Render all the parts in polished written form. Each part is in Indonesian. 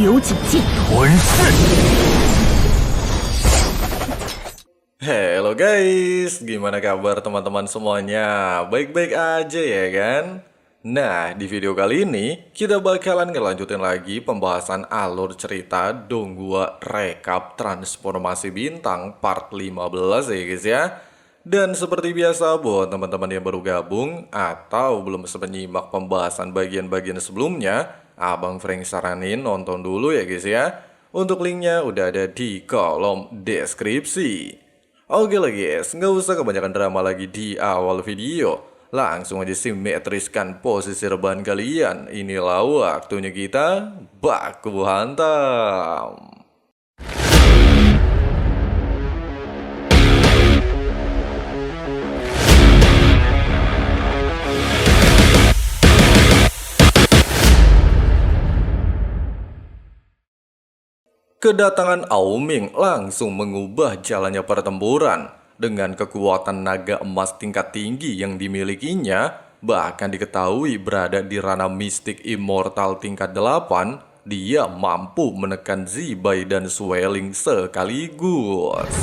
刘景进。吞噬。 Halo guys, gimana kabar teman-teman semuanya? Baik-baik aja ya kan? Nah, di video kali ini kita bakalan ngelanjutin lagi pembahasan alur cerita Donghua Recap Transformasi Bintang part 15 ya guys ya. Dan seperti biasa buat teman-teman yang baru gabung atau belum sempat nyimak pembahasan bagian-bagian sebelumnya, Abang Frank saranin nonton dulu ya guys ya. Untuk linknya udah ada di kolom deskripsi. Oke lah guys, nggak usah kebanyakan drama lagi di awal video. Langsung aja simetriskan posisi rebahan kalian. Inilah waktunya kita baku hantam. Kedatangan Ao Ming langsung mengubah jalannya pertempuran. Dengan kekuatan naga emas tingkat tinggi yang dimilikinya, bahkan diketahui berada di ranah mistik immortal tingkat 8, dia mampu menekan Zibai dan Sueling sekaligus.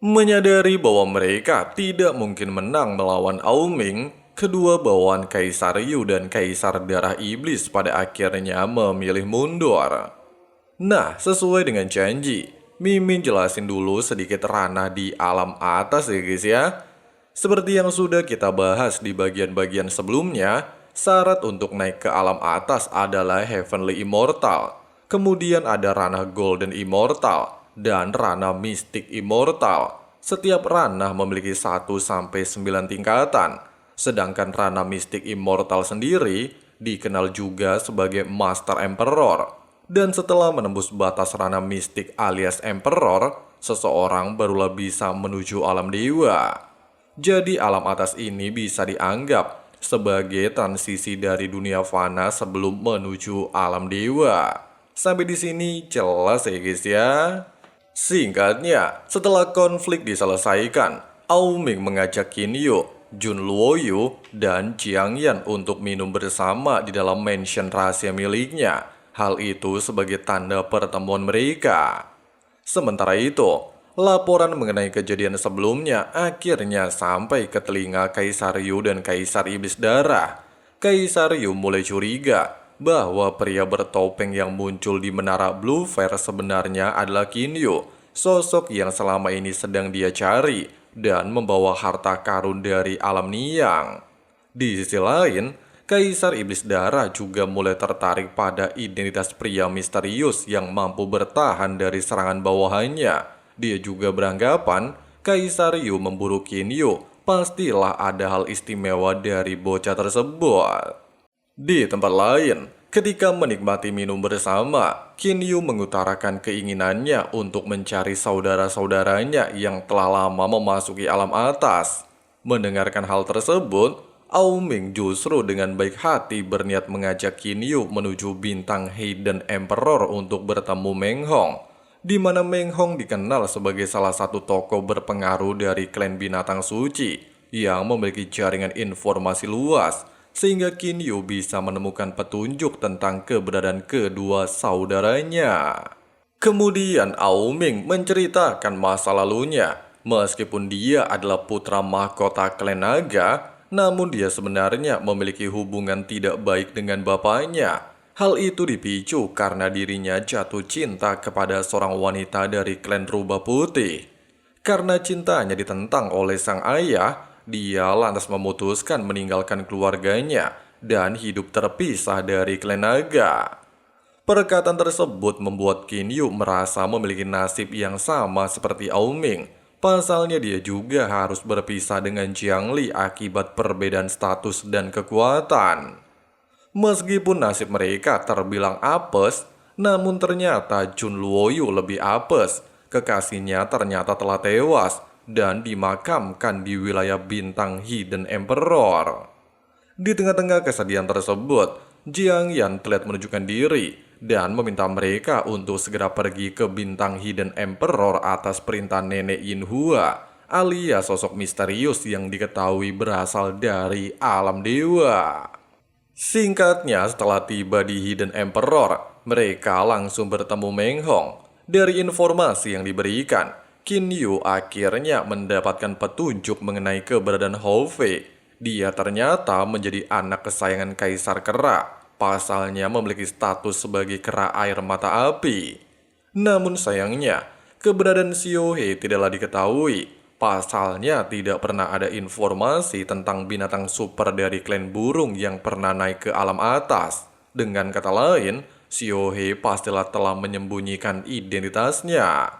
Menyadari bahwa mereka tidak mungkin menang melawan Ao Ming, kedua bawahan Kaisar Yu dan Kaisar Darah Iblis pada akhirnya memilih mundur. Nah, sesuai dengan janji, Mimin jelasin dulu sedikit ranah di alam atas ya guys ya. Seperti yang sudah kita bahas di bagian-bagian sebelumnya, syarat untuk naik ke alam atas adalah Heavenly Immortal. Kemudian ada ranah Golden Immortal dan ranah Mystic Immortal. Setiap ranah memiliki 1-9 tingkatan. Sedangkan ranah Mystic Immortal sendiri dikenal juga sebagai Master Emperor. Dan setelah menembus batas ranah Mystic alias Emperor, seseorang barulah bisa menuju alam dewa. Jadi alam atas ini bisa dianggap sebagai transisi dari dunia fana sebelum menuju alam dewa. Sampai di sini jelas ya guys ya. Singkatnya, setelah konflik diselesaikan, Ao Ming mengajak Qin Yu, Jun Luoyu, dan Jiang Yan untuk minum bersama di dalam mansion rahasia miliknya. Hal itu sebagai tanda pertemuan mereka. Sementara itu, laporan mengenai kejadian sebelumnya akhirnya sampai ke telinga Kaisar Yu dan Kaisar Iblis Darah. Kaisar Yu mulai curiga bahwa pria bertopeng yang muncul di menara Blue Fair sebenarnya adalah Qin Yu, sosok yang selama ini sedang dia cari dan membawa harta karun dari alam Niang. Di sisi lain, Kaisar Iblis Darah juga mulai tertarik pada identitas pria misterius yang mampu bertahan dari serangan bawahannya. Dia juga beranggapan Kaisar Yu memburu Qin Yu, pastilah ada hal istimewa dari bocah tersebut. Di tempat lain, ketika menikmati minum bersama, Qin Yu mengutarakan keinginannya untuk mencari saudara-saudaranya yang telah lama memasuki alam atas. Mendengarkan hal tersebut, Ao Ming justru dengan baik hati berniat mengajak Qin Yu menuju bintang Hidden Emperor untuk bertemu Meng Hong, di mana Meng Hong dikenal sebagai salah satu tokoh berpengaruh dari klan binatang suci yang memiliki jaringan informasi luas, sehingga Qin Yu bisa menemukan petunjuk tentang keberadaan kedua saudaranya. Kemudian Ao Ming menceritakan masa lalunya. Meskipun dia adalah putra mahkota klan naga, namun dia sebenarnya memiliki hubungan tidak baik dengan bapaknya. Hal itu dipicu karena dirinya jatuh cinta kepada seorang wanita dari klan Rubah Putih. Karena cintanya ditentang oleh sang ayah, dia lantas memutuskan meninggalkan keluarganya dan hidup terpisah dari klan naga. Perkataan tersebut membuat Qin Yu merasa memiliki nasib yang sama seperti Ao Ming. Pasalnya dia juga harus berpisah dengan Jiang Li akibat perbedaan status dan kekuatan. Meskipun nasib mereka terbilang apes, namun ternyata Jun Luoyu lebih apes. Kekasihnya ternyata telah tewas dan dimakamkan di wilayah bintang Hidden Emperor. Di tengah-tengah kesedihan tersebut, Jiang Yan terlihat menunjukkan diri dan meminta mereka untuk segera pergi ke bintang Hidden Emperor atas perintah nenek Yin Hua alias sosok misterius yang diketahui berasal dari alam dewa. Singkatnya, setelah tiba di Hidden Emperor, mereka langsung bertemu Meng Hong. Dari informasi yang diberikan, Qin Yu akhirnya mendapatkan petunjuk mengenai keberadaan Hou Fei. Dia ternyata menjadi anak kesayangan Kaisar Kera. Pasalnya memiliki status sebagai kera air mata api. Namun sayangnya, keberadaan Xiao He tidaklah diketahui. Pasalnya tidak pernah ada informasi tentang binatang super dari klan burung yang pernah naik ke alam atas. Dengan kata lain, Xiao He pastilah telah menyembunyikan identitasnya.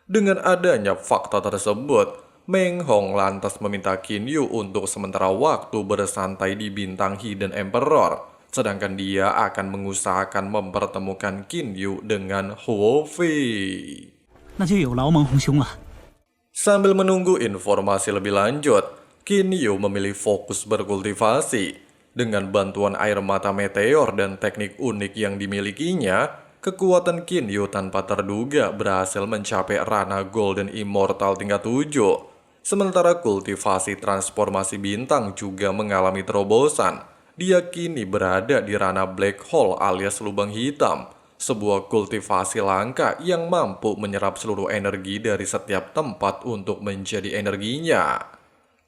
Dengan adanya fakta tersebut, Meng Hong lantas meminta Qin Yu untuk sementara waktu bersantai di bintang Hidden Emperor. Sedangkan dia akan mengusahakan mempertemukan Qin Yu dengan Hou Fei. Sambil menunggu informasi lebih lanjut, Qin Yu memilih fokus berkultivasi. Dengan bantuan air mata meteor dan teknik unik yang dimilikinya, kekuatan Qin Yu tanpa terduga berhasil mencapai ranah Golden Immortal tingkat 7. Sementara kultivasi transformasi bintang juga mengalami terobosan. Dia kini berada di ranah Black Hole alias lubang hitam, sebuah kultivasi langka yang mampu menyerap seluruh energi dari setiap tempat untuk menjadi energinya.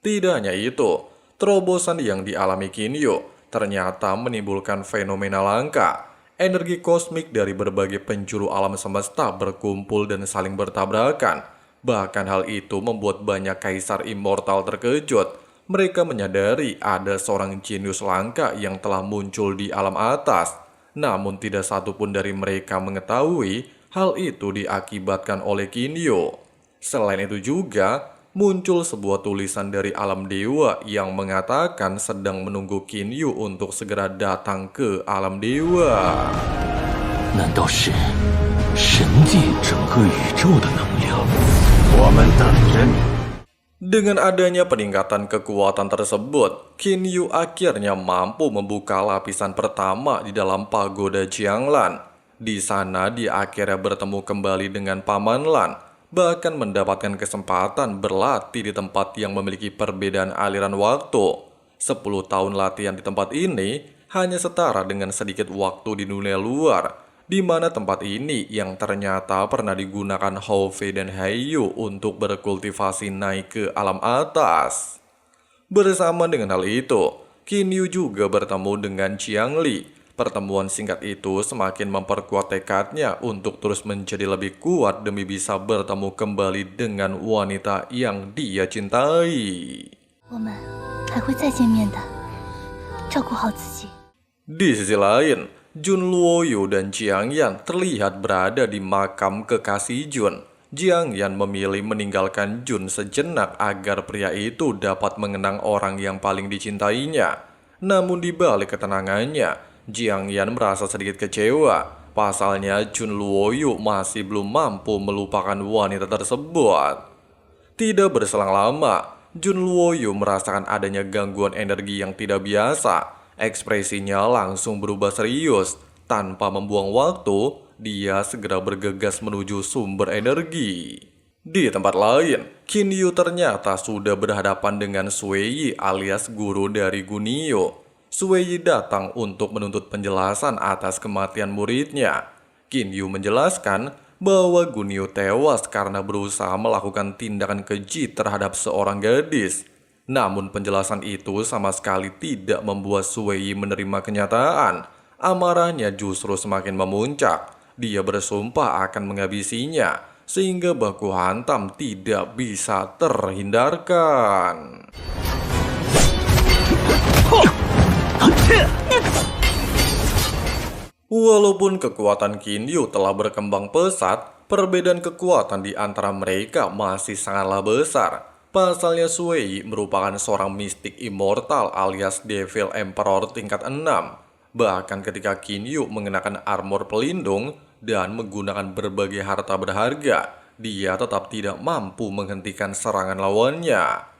Tidak hanya itu, terobosan yang dialami Qin Yu ternyata menimbulkan fenomena langka. Energi kosmik dari berbagai penjuru alam semesta berkumpul dan saling bertabrakan. Bahkan hal itu membuat banyak kaisar immortal terkejut. Mereka menyadari ada seorang jenius langka yang telah muncul di alam atas. Namun tidak satupun dari mereka mengetahui hal itu diakibatkan oleh Qin Yu. Selain itu juga, muncul sebuah tulisan dari alam dewa yang mengatakan sedang menunggu Qin Yu untuk segera datang ke alam dewa. Dengan adanya peningkatan kekuatan tersebut, Qin Yu akhirnya mampu membuka lapisan pertama di dalam pagoda Jianglan. Di sana dia akhirnya bertemu kembali dengan Paman Lan, bahkan mendapatkan kesempatan berlatih di tempat yang memiliki perbedaan aliran waktu. 10 tahun latihan di tempat ini hanya setara dengan sedikit waktu di dunia luar, di mana tempat ini yang ternyata pernah digunakan Hou Fei dan Hai Yu untuk berkultivasi naik ke alam atas. Bersama dengan hal itu, Qin Yu juga bertemu dengan Qiang Li. Pertemuan singkat itu semakin memperkuat tekadnya untuk terus menjadi lebih kuat demi bisa bertemu kembali dengan wanita yang dia cintai. Di sisi lain, Jun Luoyu dan Jiang Yan terlihat berada di makam kekasih Jun. Jiang Yan memilih meninggalkan Jun sejenak agar pria itu dapat mengenang orang yang paling dicintainya. Namun di balik ketenangannya, Jiang Yan merasa sedikit kecewa. Pasalnya Jun Luoyu masih belum mampu melupakan wanita tersebut. Tidak berselang lama, Jun Luoyu merasakan adanya gangguan energi yang tidak biasa. Ekspresinya langsung berubah serius. Tanpa membuang waktu, dia segera bergegas menuju sumber energi. Di tempat lain, Qin Yu ternyata sudah berhadapan dengan Sui Yi alias guru dari Guanyu. Sui Yi datang untuk menuntut penjelasan atas kematian muridnya. Qin Yu menjelaskan bahwa Guanyu tewas karena berusaha melakukan tindakan keji terhadap seorang gadis. Namun penjelasan itu sama sekali tidak membuat Sui Yi menerima kenyataan. Amarahnya justru semakin memuncak. Dia bersumpah akan menghabisinya, sehingga baku hantam tidak bisa terhindarkan. Walaupun kekuatan Qin Yu telah berkembang pesat, perbedaan kekuatan di antara mereka masih sangatlah besar. Pasalnya Sui Yi merupakan seorang mistik immortal alias Devil Emperor tingkat 6. Bahkan ketika Qin Yu mengenakan armor pelindung dan menggunakan berbagai harta berharga, dia tetap tidak mampu menghentikan serangan lawannya.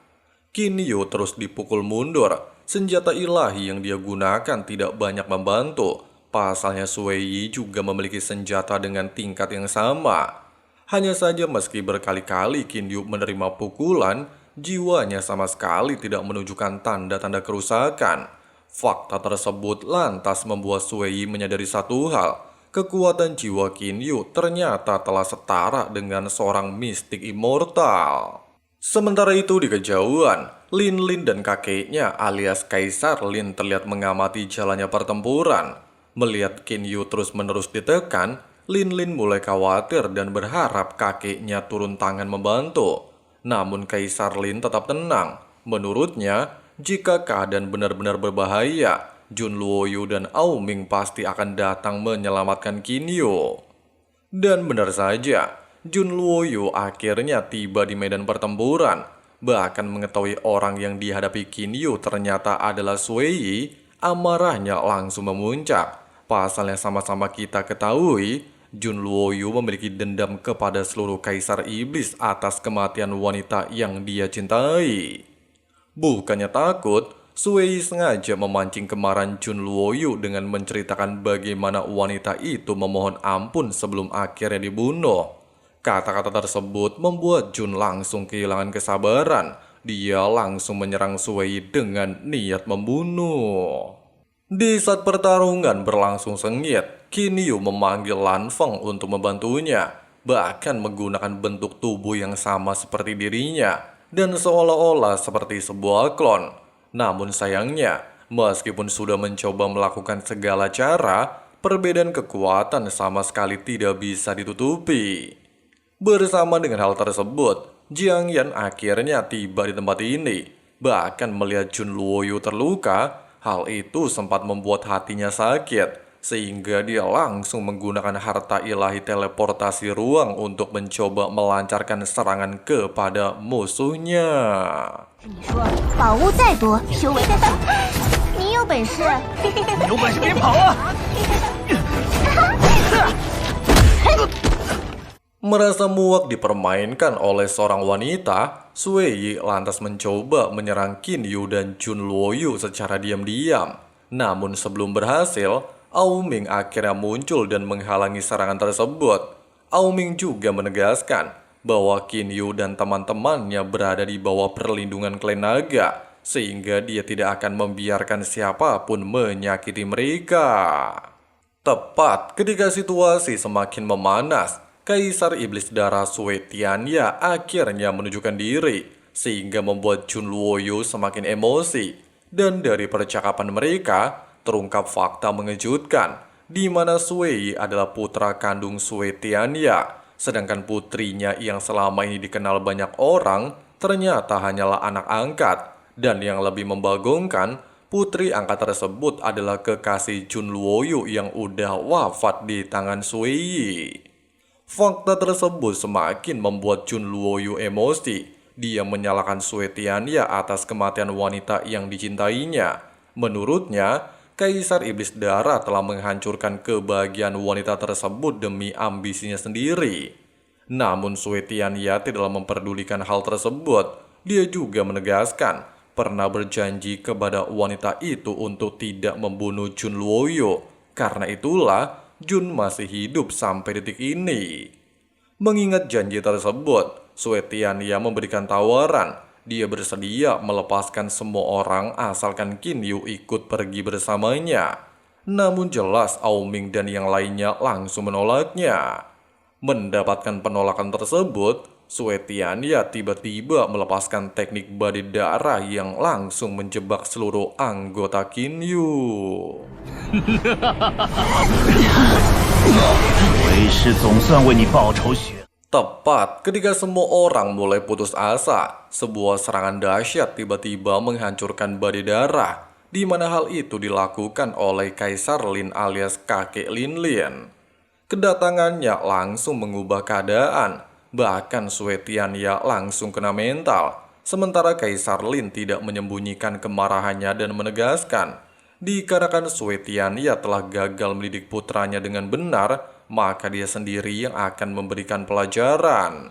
Qin Yu terus dipukul mundur. Senjata ilahi yang dia gunakan tidak banyak membantu. Pasalnya Sui Yi juga memiliki senjata dengan tingkat yang sama. Hanya saja meski berkali-kali Qin Yu menerima pukulan, jiwanya sama sekali tidak menunjukkan tanda-tanda kerusakan. Fakta tersebut lantas membuat Sui Yi menyadari satu hal. Kekuatan jiwa Qin Yu ternyata telah setara dengan seorang mistik immortal. Sementara itu di kejauhan, Lin Lin dan kakeknya alias Kaisar Lin terlihat mengamati jalannya pertempuran. Melihat Qin Yu terus-menerus ditekan, Lin Lin mulai khawatir dan berharap kakeknya turun tangan membantu. Namun Kaisar Lin tetap tenang. Menurutnya, jika keadaan benar-benar berbahaya, Jun Luoyu dan Ao Ming pasti akan datang menyelamatkan Qin Yu. Dan benar saja, Jun Luoyu akhirnya tiba di medan pertempuran. Bahkan mengetahui orang yang dihadapi Qin Yu ternyata adalah Sui Yi, amarahnya langsung memuncak. Pasalnya sama-sama kita ketahui, Jun Luoyu memiliki dendam kepada seluruh kaisar iblis atas kematian wanita yang dia cintai. Bukannya takut, Sui Yi sengaja memancing kemarahan Jun Luoyu dengan menceritakan bagaimana wanita itu memohon ampun sebelum akhirnya dibunuh. Kata-kata tersebut membuat Jun langsung kehilangan kesabaran. Dia langsung menyerang Sui Yi dengan niat membunuh. Di saat pertarungan berlangsung sengit, Qin Yu memanggil Lan Feng untuk membantunya, bahkan menggunakan bentuk tubuh yang sama seperti dirinya, dan seolah-olah seperti sebuah klon. Namun sayangnya, meskipun sudah mencoba melakukan segala cara, perbedaan kekuatan sama sekali tidak bisa ditutupi. Bersama dengan hal tersebut, Jiang Yan akhirnya tiba di tempat ini. Bahkan melihat Jun Luoyu terluka, hal itu sempat membuat hatinya sakit, sehingga dia langsung menggunakan harta ilahi teleportasi ruang untuk mencoba melancarkan serangan kepada musuhnya. 你说宝物再多，修为再高，你有本事，你有本事别跑啊！ Merasa muak dipermainkan oleh seorang wanita, Sui Yi lantas mencoba menyerang Qin Yu dan Jun Luoyu secara diam-diam. Namun sebelum berhasil, Ao Ming akhirnya muncul dan menghalangi serangan tersebut. Ao Ming juga menegaskan bahwa Qin Yu dan teman-temannya berada di bawah perlindungan klan naga, sehingga dia tidak akan membiarkan siapapun menyakiti mereka. Tepat ketika situasi semakin memanas, Kaisar Iblis Darah Sui Tianya akhirnya menunjukkan diri, sehingga membuat Jun Luoyu semakin emosi. Dan dari percakapan mereka, terungkap fakta mengejutkan, di mana Sui adalah putra kandung Sui Tianya. Sedangkan putrinya yang selama ini dikenal banyak orang ternyata hanyalah anak angkat. Dan yang lebih membagongkan, putri angkat tersebut adalah kekasih Jun Luoyu yang udah wafat di tangan Sui Yi. Fakta tersebut semakin membuat Jun Luoyu emosi. Dia menyalahkan Sui Tianya atas kematian wanita yang dicintainya. Menurutnya, Kaisar Iblis Darah telah menghancurkan kebahagiaan wanita tersebut demi ambisinya sendiri. Namun Sui Tianya tidak memperdulikan hal tersebut. Dia juga menegaskan pernah berjanji kepada wanita itu untuk tidak membunuh Jun Luoyu. Karena itulah Jun masih hidup sampai detik ini. Mengingat janji tersebut, Sui Tianya memberikan tawaran. Dia bersedia melepaskan semua orang asalkan Qin Yu ikut pergi bersamanya. Namun jelas Ao Ming dan yang lainnya langsung menolaknya. Mendapatkan penolakan tersebut, Sui Tianya tiba-tiba melepaskan teknik badai darah yang langsung menjebak seluruh anggota Qin Yu. 为师总算为你报仇雪。 Tepat ketika semua orang mulai putus asa, sebuah serangan dahsyat tiba-tiba menghancurkan badai darah, di mana hal itu dilakukan oleh Kaisar Lin alias kakek Lin Lin. Kedatangannya langsung mengubah keadaan, bahkan Sui Tianya langsung kena mental, sementara Kaisar Lin tidak menyembunyikan kemarahannya dan menegaskan, dikarenakan Sui Tianya telah gagal mendidik putranya dengan benar, maka dia sendiri yang akan memberikan pelajaran.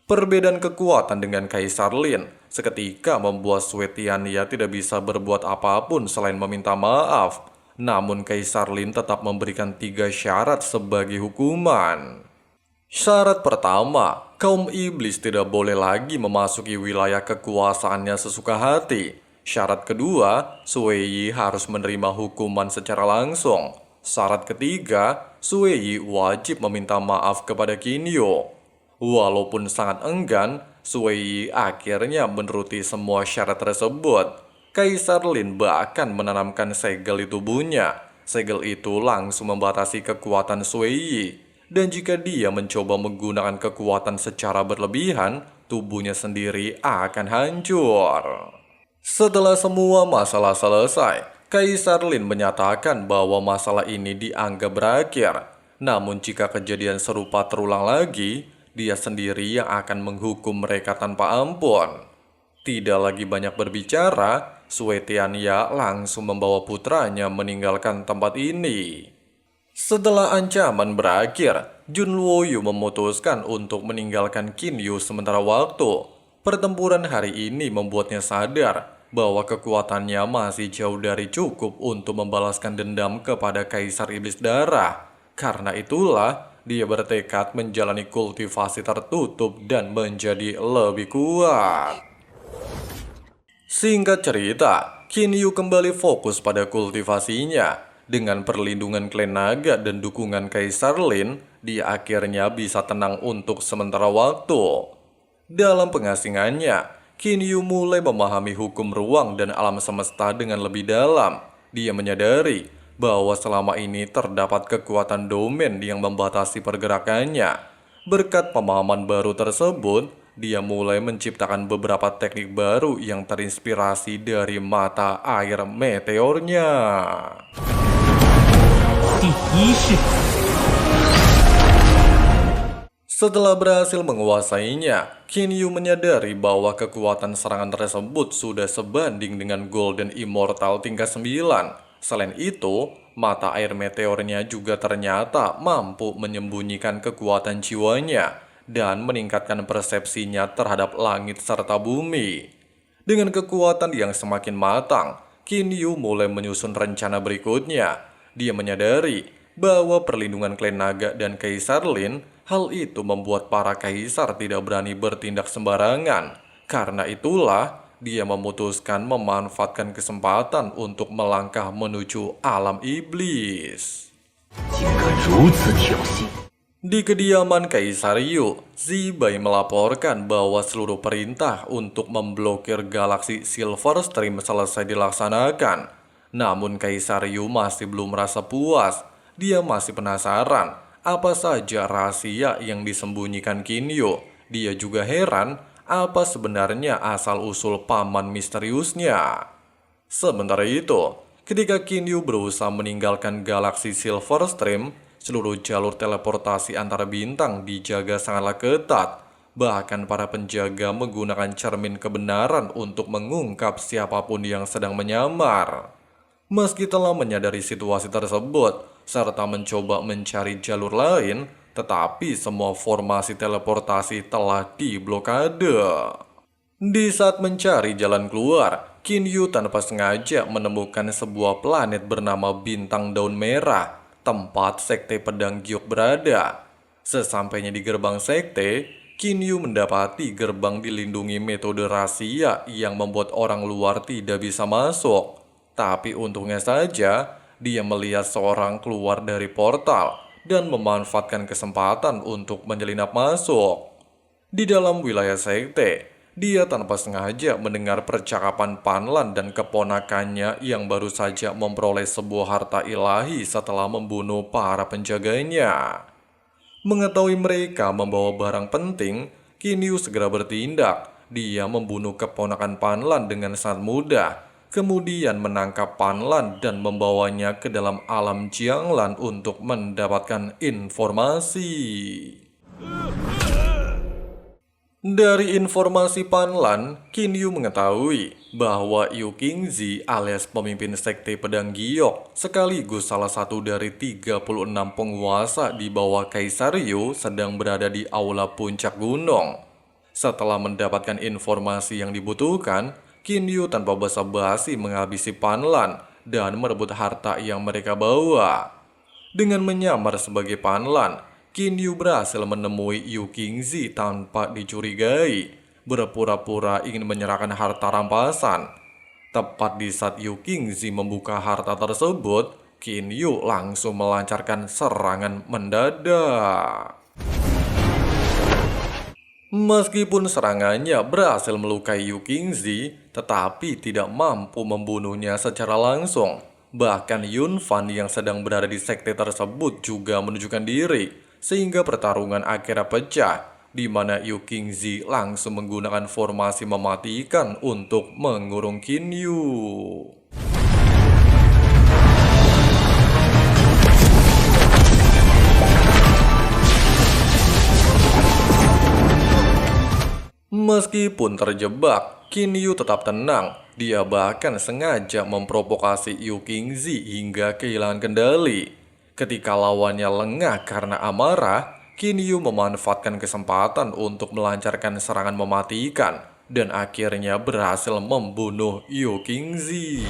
Perbedaan kekuatan dengan Kaisar Lin seketika membuat Sui Tianya tidak bisa berbuat apapun selain meminta maaf. Namun Kaisar Lin tetap memberikan 3 syarat sebagai hukuman. Syarat pertama, kaum iblis tidak boleh lagi memasuki wilayah kekuasaannya sesuka hati. Syarat kedua, Sui Yi harus menerima hukuman secara langsung. Syarat ketiga, Sui Yi wajib meminta maaf kepada Qinyu. Walaupun sangat enggan, Sui Yi akhirnya menuruti semua syarat tersebut. Kaisar Lin bahkan menanamkan segel di tubuhnya. Segel itu langsung membatasi kekuatan Sui Yi. Dan jika dia mencoba menggunakan kekuatan secara berlebihan, tubuhnya sendiri akan hancur. Setelah semua masalah selesai, Kaisar Lin menyatakan bahwa masalah ini dianggap berakhir. Namun jika kejadian serupa terulang lagi, dia sendiri yang akan menghukum mereka tanpa ampun. Tidak lagi banyak berbicara, Sui Tianya langsung membawa putranya meninggalkan tempat ini. Setelah ancaman berakhir, Jun Luoyu memutuskan untuk meninggalkan Qinyu sementara waktu. Pertempuran hari ini membuatnya sadar bahwa kekuatannya masih jauh dari cukup untuk membalaskan dendam kepada Kaisar Iblis Darah. Karena itulah, dia bertekad menjalani kultivasi tertutup dan menjadi lebih kuat. Singkat cerita, Qinyu kembali fokus pada kultivasinya. Dengan perlindungan klan naga dan dukungan Kaisar Lin, dia akhirnya bisa tenang untuk sementara waktu. Dalam pengasingannya, Qinyu mulai memahami hukum ruang dan alam semesta dengan lebih dalam. Dia menyadari bahwa selama ini terdapat kekuatan domain yang membatasi pergerakannya. Berkat pemahaman baru tersebut, dia mulai menciptakan beberapa teknik baru yang terinspirasi dari mata air meteornya. Setelah berhasil menguasainya, Qinyu menyadari bahwa kekuatan serangan tersebut sudah sebanding dengan Golden Immortal tingkat 9. Selain itu, mata air meteornya juga ternyata mampu menyembunyikan kekuatan jiwanya dan meningkatkan persepsinya terhadap langit serta bumi. Dengan kekuatan yang semakin matang, Qinyu mulai menyusun rencana berikutnya. Dia menyadari bahwa perlindungan klan naga dan Kaisar Lin, hal itu membuat para kaisar tidak berani bertindak sembarangan. Karena itulah, dia memutuskan memanfaatkan kesempatan untuk melangkah menuju alam iblis. Di kediaman Kaisar Yu, Zibai melaporkan bahwa seluruh perintah untuk memblokir galaksi Silver Stream selesai dilaksanakan. Namun Kaisar Yu masih belum merasa puas. Dia masih penasaran apa saja rahasia yang disembunyikan Qinyu. Dia juga heran apa sebenarnya asal-usul paman misteriusnya. Sementara itu, ketika Qinyu berusaha meninggalkan galaksi Silver Stream, seluruh jalur teleportasi antara bintang dijaga sangatlah ketat. Bahkan para penjaga menggunakan cermin kebenaran untuk mengungkap siapapun yang sedang menyamar. Meski telah menyadari situasi tersebut, serta mencoba mencari jalur lain, tetapi semua formasi teleportasi telah diblokade. Di saat mencari jalan keluar, Qinyu tanpa sengaja menemukan sebuah planet bernama Bintang Daun Merah, tempat Sekte Pedang Giok berada. Sesampainya di gerbang sekte, Qinyu mendapati gerbang dilindungi metode rahasia yang membuat orang luar tidak bisa masuk. Tapi untungnya saja, dia melihat seorang keluar dari portal dan memanfaatkan kesempatan untuk menyelinap masuk. Di dalam wilayah sekte, dia tanpa sengaja mendengar percakapan Panlan dan keponakannya yang baru saja memperoleh sebuah harta ilahi setelah membunuh para penjaganya. Mengetahui mereka membawa barang penting, Qinyu segera bertindak. Dia membunuh keponakan Panlan dengan sangat mudah. Kemudian menangkap Panlan dan membawanya ke dalam alam Jianglan untuk mendapatkan informasi. Dari informasi Panlan, Qinyu mengetahui bahwa Yu Qingzi alias pemimpin Sekte Pedang Giok sekaligus salah satu dari 36 penguasa di bawah Kaisar Yu sedang berada di aula puncak gunung. Setelah mendapatkan informasi yang dibutuhkan, Qinyu tanpa basa-basi menghabisi Panlan dan merebut harta yang mereka bawa. Dengan menyamar sebagai Panlan, Qin Yu berhasil menemui Yu Qingzi tanpa dicurigai, berpura-pura ingin menyerahkan harta rampasan. Tepat di saat Yu Qingzi membuka harta tersebut, Qin Yu langsung melancarkan serangan mendadak. Meskipun serangannya berhasil melukai Yu Qingzi, tetapi tidak mampu membunuhnya secara langsung. Bahkan Yun Fan yang sedang berada di sekte tersebut juga menunjukkan diri, sehingga pertarungan akhirnya pecah, di mana Yu Qingzi langsung menggunakan formasi mematikan untuk mengurung Qin Yu. Meskipun terjebak, Qin Yu tetap tenang. Dia bahkan sengaja memprovokasi Yu Qingzi hingga kehilangan kendali. Ketika lawannya lengah karena amarah, Qin Yu memanfaatkan kesempatan untuk melancarkan serangan mematikan dan akhirnya berhasil membunuh Yu Qingzi.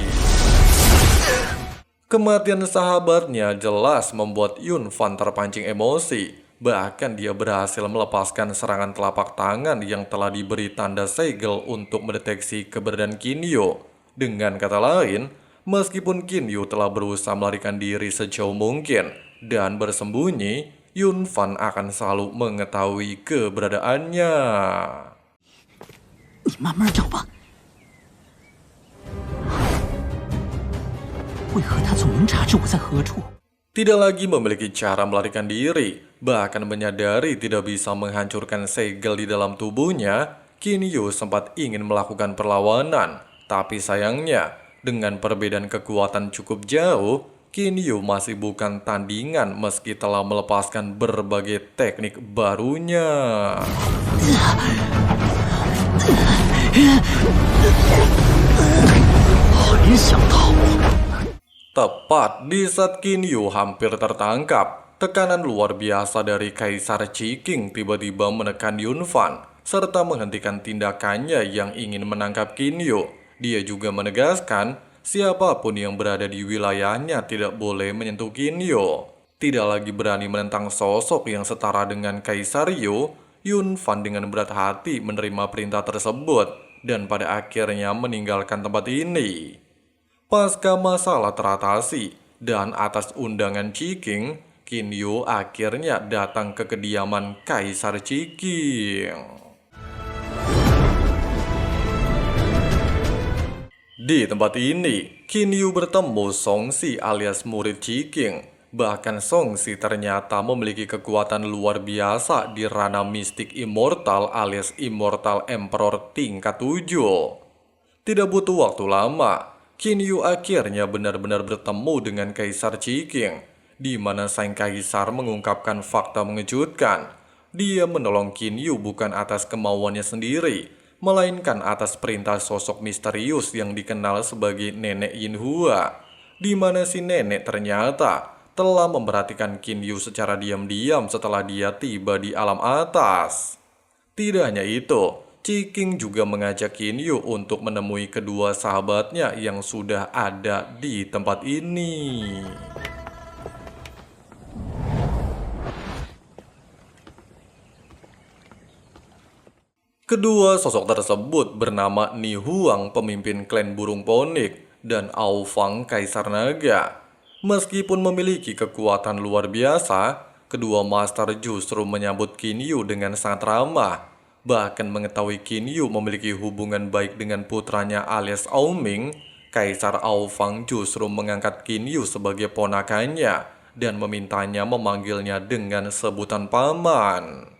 Kematian sahabatnya jelas membuat Yun Fan terpancing emosi. Bahkan dia berhasil melepaskan serangan telapak tangan yang telah diberi tanda segel untuk mendeteksi keberadaan Qin Yu. Dengan kata lain, meskipun Qin Yu telah berusaha melarikan diri sejauh mungkin dan bersembunyi, Yun Fan akan selalu mengetahui keberadaannya. 你慢慢找吧。为何他总能察知我在何处？ Tidak lagi memiliki cara melarikan diri, bahkan menyadari tidak bisa menghancurkan segel di dalam tubuhnya, Qin Yu sempat ingin melakukan perlawanan. Tapi sayangnya, dengan perbedaan kekuatan cukup jauh, Qin Yu masih bukan tandingan meski telah melepaskan berbagai teknik barunya. Tepat di saat Qin Yu hampir tertangkap, tekanan luar biasa dari Kaisar Qi tiba-tiba menekan Yun Fan, serta menghentikan tindakannya yang ingin menangkap Qin Yu. Dia juga menegaskan, siapapun yang berada di wilayahnya tidak boleh menyentuh Qin Yu. Tidak lagi berani menentang sosok yang setara dengan Kaisar Yu, Yun Fan dengan berat hati menerima perintah tersebut, dan pada akhirnya meninggalkan tempat ini. Pasca masalah teratasi, dan atas undangan Qi Qin Yu akhirnya datang ke kediaman Kaisar Qi. Di tempat ini, Qin Yu bertemu Songxi alias murid Qi. Bahkan Songxi ternyata memiliki kekuatan luar biasa di ranah mistik immortal alias Immortal Emperor tingkat 7. Tidak butuh waktu lama, Qin Yu akhirnya benar-benar bertemu dengan Kaisar Qi, di mana sang kaisar mengungkapkan fakta mengejutkan. Dia menolong Qin Yu bukan atas kemauannya sendiri, melainkan atas perintah sosok misterius yang dikenal sebagai Nenek Yin Hua, di mana si nenek ternyata telah memperhatikan Qin Yu secara diam-diam setelah dia tiba di alam atas. Tidak hanya itu, Qi juga mengajak Qin Yu untuk menemui kedua sahabatnya yang sudah ada di tempat ini. Kedua sosok tersebut bernama Ni Huang, pemimpin klan burung ponik, dan Ao Fang, kaisar naga. Meskipun memiliki kekuatan luar biasa, kedua master justru menyambut Qin Yu dengan sangat ramah. Bahkan mengetahui Qin Yu memiliki hubungan baik dengan putranya alias Ao Ming, Kaisar Ao Fang justru mengangkat Qin Yu sebagai ponakannya dan memintanya memanggilnya dengan sebutan paman.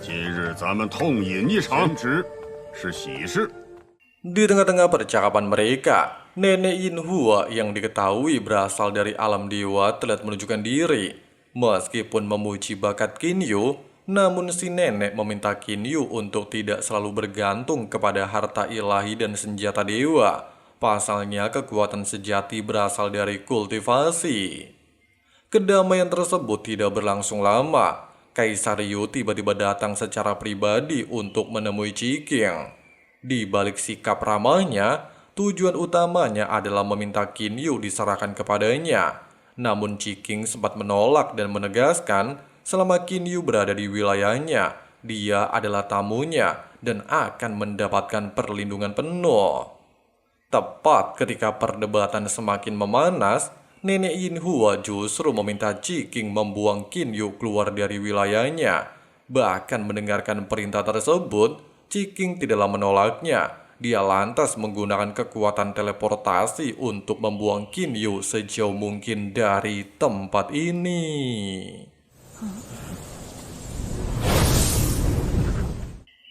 今日咱们痛饮一场，是喜事。 Di tengah-tengah percakapan mereka, Nenek Yin Hua yang diketahui berasal dari alam dewa telah menunjukkan diri. Meskipun memuji bakat Qin Yu, namun si nenek meminta Qin Yu untuk tidak selalu bergantung kepada harta ilahi dan senjata dewa. Pasalnya kekuatan sejati berasal dari kultivasi. Kedamaian tersebut tidak berlangsung lama. Kaisar Yu tiba-tiba datang secara pribadi untuk menemui Qi. Di balik sikap ramahnya, tujuan utamanya adalah meminta Qin Yu diserahkan kepadanya. Namun Ciking sempat menolak dan menegaskan selama Qin Yu berada di wilayahnya, dia adalah tamunya dan akan mendapatkan perlindungan penuh. Tepat ketika perdebatan semakin memanas, Nenek Yin Hua justru meminta Ciking membuang Qin Yu keluar dari wilayahnya. Bahkan mendengarkan perintah tersebut, Ciking tidaklah menolaknya. Dia lantas menggunakan kekuatan teleportasi untuk membuang Qin Yu sejauh mungkin dari tempat ini.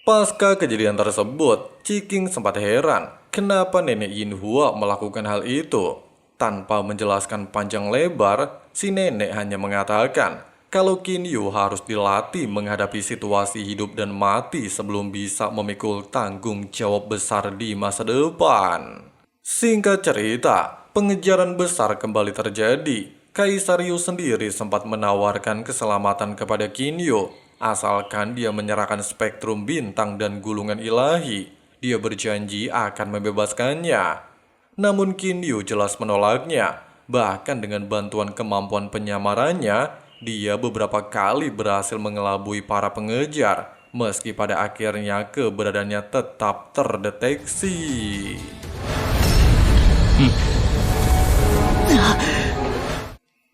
Pasca kejadian tersebut, Ciking sempat heran kenapa Nenek Yin Hua melakukan hal itu. Tanpa menjelaskan panjang lebar, si nenek hanya mengatakan kalau Qin Yu harus dilatih menghadapi situasi hidup dan mati sebelum bisa memikul tanggung jawab besar di masa depan. Singkat cerita, pengejaran besar kembali terjadi. Kaisar Yu sendiri sempat menawarkan keselamatan kepada Qin Yu, asalkan dia menyerahkan spektrum bintang dan gulungan ilahi. Dia berjanji akan membebaskannya. Namun Qin Yu jelas menolaknya. Bahkan dengan bantuan kemampuan penyamarannya, dia beberapa kali berhasil mengelabui para pengejar, meski pada akhirnya keberadaannya tetap terdeteksi.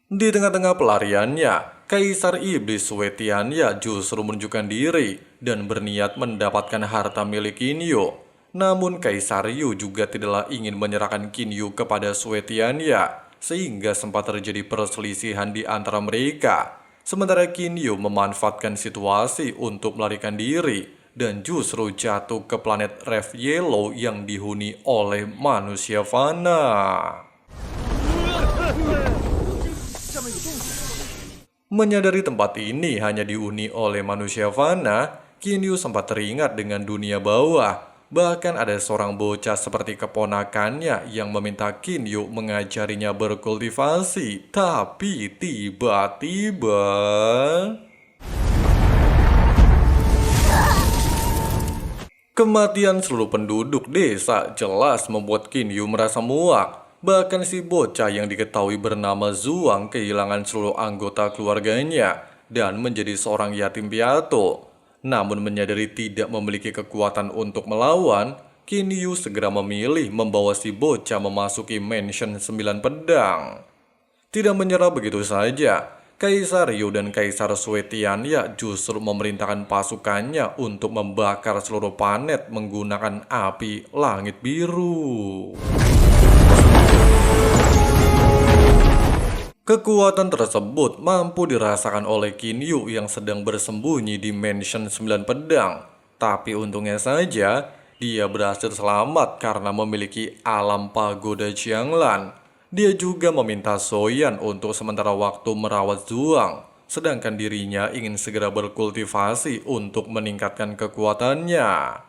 Di tengah-tengah pelariannya, Kaisar Iblis Suetianya justru menunjukkan diri dan berniat mendapatkan harta milik Qin Yu. Namun Kaisar Yu juga tidaklah ingin menyerahkan Qin Yu kepada Suetianya, sehingga sempat terjadi perselisihan di antara mereka. Sementara Qin Yu memanfaatkan situasi untuk melarikan diri dan justru jatuh ke planet Rev Yellow yang dihuni oleh manusia fana. Menyadari tempat ini hanya dihuni oleh manusia fana, Qin Yu sempat teringat dengan dunia bawah. Bahkan ada seorang bocah seperti keponakannya yang meminta Qin Yu mengajarinya berkultivasi. Tapi tiba-tiba kematian seluruh penduduk desa jelas membuat Qin Yu merasa muak. Bahkan si bocah yang diketahui bernama Zhuang kehilangan seluruh anggota keluarganya dan menjadi seorang yatim piatu. Namun menyadari tidak memiliki kekuatan untuk melawan, Qin Yu segera memilih membawa si bocah memasuki mansion 9 pedang. Tidak menyerah begitu saja, Kaisar Yu dan Kaisar Suetianya justru memerintahkan pasukannya untuk membakar seluruh planet menggunakan api langit biru. Kekuatan tersebut mampu dirasakan oleh Qin Yu yang sedang bersembunyi di mansion 9 pedang. Tapi untungnya saja, dia berhasil selamat karena memiliki alam pagoda Qianglan. Dia juga meminta Soyan untuk sementara waktu merawat Zhuang, sedangkan dirinya ingin segera berkultivasi untuk meningkatkan kekuatannya.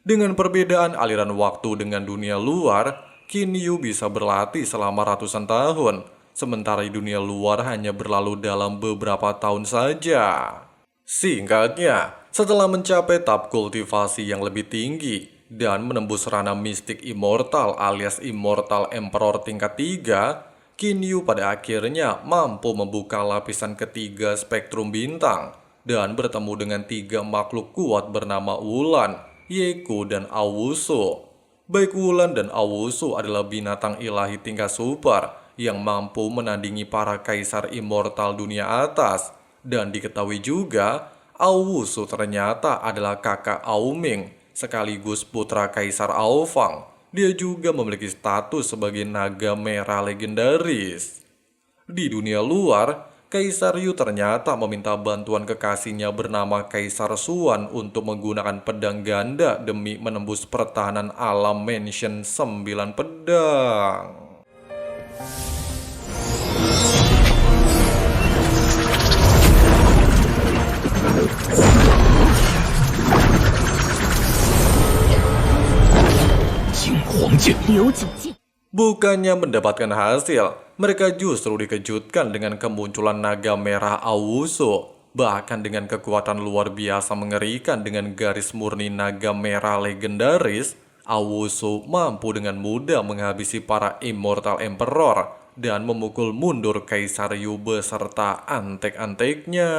Dengan perbedaan aliran waktu dengan dunia luar, Qin Yu bisa berlatih selama ratusan tahun. Sementara di dunia luar hanya berlalu dalam beberapa tahun saja. Singkatnya, setelah mencapai tahap kultivasi yang lebih tinggi dan menembus ranah mistik immortal alias Immortal Emperor tingkat 3, Qin Yu pada akhirnya mampu membuka lapisan ketiga spektrum bintang dan bertemu dengan 3 makhluk kuat bernama Wulan, Yeku, dan Awusu. Baik Wulan dan Awusu adalah binatang ilahi tingkat super yang mampu menandingi para kaisar immortal dunia atas. Dan diketahui juga, Awusu ternyata adalah kakak Aoming, sekaligus putra Kaisar Aofang. Dia juga memiliki status sebagai naga merah legendaris. Di dunia luar, Kaisar Yu ternyata meminta bantuan kekasihnya bernama Kaisar Xuan untuk menggunakan pedang ganda demi menembus pertahanan alam mansion 9 pedang. Bukannya mendapatkan hasil, mereka justru dikejutkan dengan kemunculan naga merah Awusu. Bahkan dengan kekuatan luar biasa mengerikan dengan garis murni naga merah legendaris, Awusu mampu dengan mudah menghabisi para Immortal Emperor dan memukul mundur Kaisar Yu beserta antek-anteknya.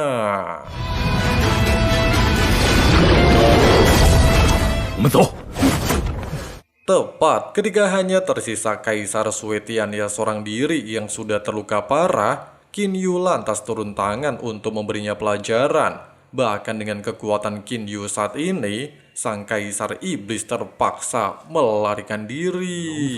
Tepat ketika hanya tersisa Kaisar Sui Tianya seorang diri yang sudah terluka parah, Qin Yu lantas turun tangan untuk memberinya pelajaran. Bahkan dengan kekuatan Qin Yu saat ini, sang Kaisar Iblis terpaksa melarikan diri.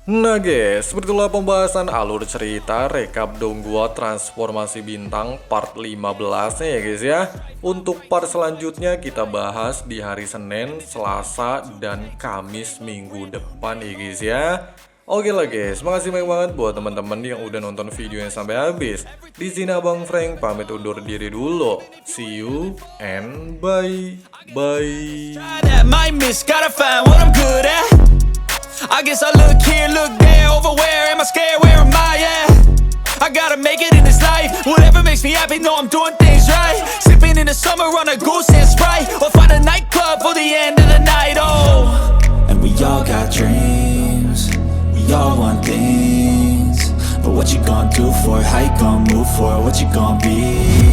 Nah guys, sepertilah pembahasan alur cerita rekap Donghua Transformasi Bintang part 15 ya guys ya. Untuk part selanjutnya kita bahas di hari Senin, Selasa, dan Kamis minggu depan ya guys ya. Oke lah guys, makasih banyak banget buat teman-teman yang udah nonton videonya sampai habis. Di sini Abang Frank pamit undur diri dulu. See you and bye. I guess I look here, look there, over where am I scared, where am I at? I gotta make it in this life, whatever makes me happy, know I'm doing things right. Sipping in the summer on a goose and Sprite, or find a nightclub for the end of the night, oh. And we all got dreams, we all want things, but what you gonna do for it, how you gonna move for it, what you gonna be?